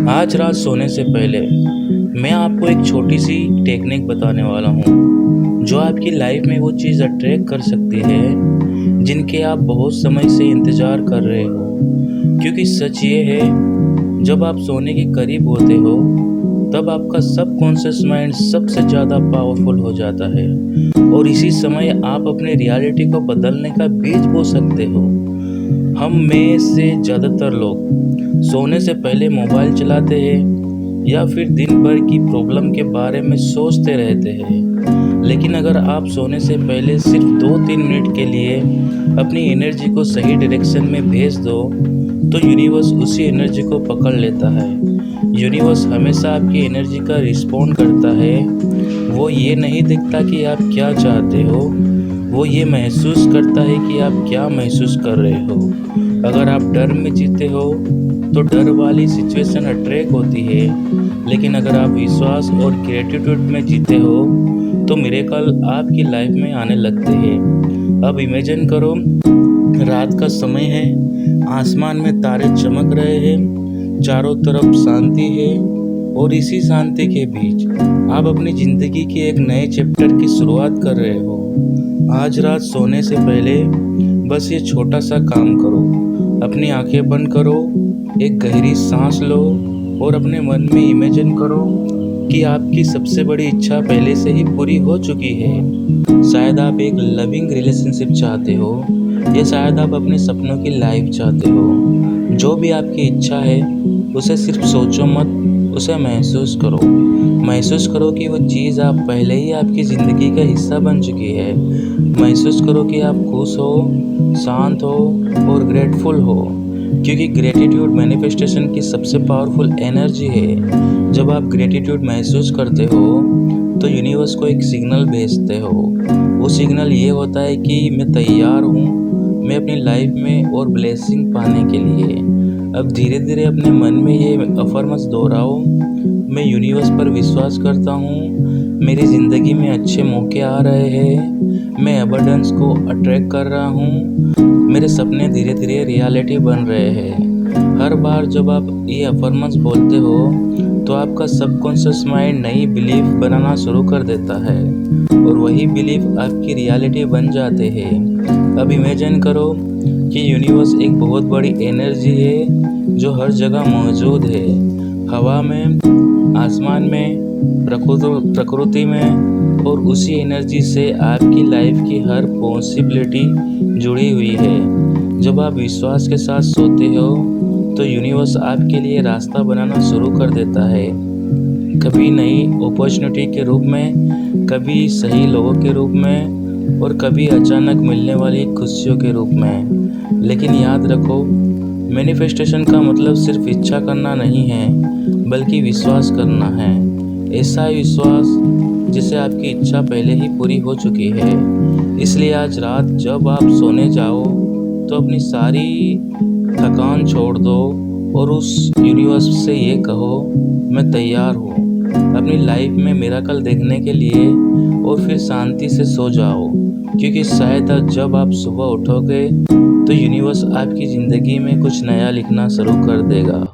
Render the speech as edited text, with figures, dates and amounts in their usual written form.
आज रात सोने से पहले मैं आपको एक छोटी सी टेक्निक बताने वाला हूँ जो आपकी लाइफ में वो चीज़ अट्रैक्ट कर सकती है जिनके आप बहुत समय से इंतज़ार कर रहे हो। क्योंकि सच ये है, जब आप सोने के करीब होते हो तब आपका सबकॉन्शियस माइंड सबसे ज़्यादा पावरफुल हो जाता है और इसी समय आप अपने रियलिटी को बदलने का बीज बो सकते हो। हम में से ज़्यादातर लोग सोने से पहले मोबाइल चलाते हैं या फिर दिन भर की प्रॉब्लम के बारे में सोचते रहते हैं। लेकिन अगर आप सोने से पहले सिर्फ 2-3 मिनट के लिए अपनी एनर्जी को सही डायरेक्शन में भेज दो तो यूनिवर्स उसी एनर्जी को पकड़ लेता है। यूनिवर्स हमेशा आपकी एनर्जी का रिस्पॉन्ड करता है। वो ये नहीं देखता कि आप क्या चाहते हो, वो ये महसूस करता है कि आप क्या महसूस कर रहे हो। अगर आप डर में जीते हो तो डर वाली सिचुएशन अट्रैक्ट होती है, लेकिन अगर आप विश्वास और ग्रेटिट्यूड में जीते हो तो मिरेकल आपकी लाइफ में आने लगते हैं। अब इमेजिन करो, रात का समय है, आसमान में तारे चमक रहे हैं, चारों तरफ शांति है और इसी शांति के बीच आप अपनी ज़िंदगी के एक नए चैप्टर की शुरुआत कर रहे हो। आज रात सोने से पहले बस ये छोटा सा काम करो। अपनी आंखें बंद करो, एक गहरी सांस लो और अपने मन में इमेजिन करो कि आपकी सबसे बड़ी इच्छा पहले से ही पूरी हो चुकी है। शायद आप एक लविंग रिलेशनशिप चाहते हो या शायद आप अपने सपनों की लाइफ चाहते हो। जो भी आपकी इच्छा है उसे सिर्फ सोचो मत, उसे महसूस करो। महसूस करो कि वो चीज़ आप पहले ही आपकी ज़िंदगी का हिस्सा बन चुकी है। महसूस करो कि आप खुश हो, शांत हो और ग्रेटफुल हो, क्योंकि ग्रेटिट्यूड मैनिफेस्टेशन की सबसे पावरफुल एनर्जी है। जब आप ग्रेटिट्यूड महसूस करते हो तो यूनिवर्स को एक सिग्नल भेजते हो। वो सिग्नल ये होता है कि मैं तैयार हूँ, मैं अपनी लाइफ में और ब्लेसिंग पाने के लिए। अब धीरे धीरे अपने मन में ये अफर्मेशन दोहराओ, मैं यूनिवर्स पर विश्वास करता हूँ, मेरी ज़िंदगी में अच्छे मौके आ रहे हैं, मैं अबंडेंस को अट्रैक्ट कर रहा हूँ, मेरे सपने धीरे धीरे रियलिटी बन रहे हैं। हर बार जब आप ये अफर्मेशन बोलते हो तो आपका सबकॉन्शियस माइंड नई बिलीफ बनाना शुरू कर देता है और वही बिलीफ आपकी रियलिटी बन जाते हैं। अब इमेजिन करो कि यूनिवर्स एक बहुत बड़ी एनर्जी है जो हर जगह मौजूद है, हवा में, आसमान में, प्रकृति में, और उसी एनर्जी से आपकी लाइफ की हर पॉसिबिलिटी जुड़ी हुई है। जब आप विश्वास के साथ सोते हो तो यूनिवर्स आपके लिए रास्ता बनाना शुरू कर देता है, कभी नई अपॉर्चुनिटी के रूप में, कभी सही लोगों के रूप में और कभी अचानक मिलने वाली खुशियों के रूप में। लेकिन याद रखो, मैनिफेस्टेशन का मतलब सिर्फ इच्छा करना नहीं है बल्कि विश्वास करना है। ऐसा विश्वास जिसे आपकी इच्छा पहले ही पूरी हो चुकी है। इसलिए आज रात जब आप सोने जाओ तो अपनी सारी थकान छोड़ दो और उस यूनिवर्स से ये कहो, मैं तैयार हूँ अपनी लाइफ में मिरेकल देखने के लिए, और फिर शांति से सो जाओ। क्योंकि शायद जब आप सुबह उठोगे तो यूनिवर्स आपकी ज़िंदगी में कुछ नया लिखना शुरू कर देगा।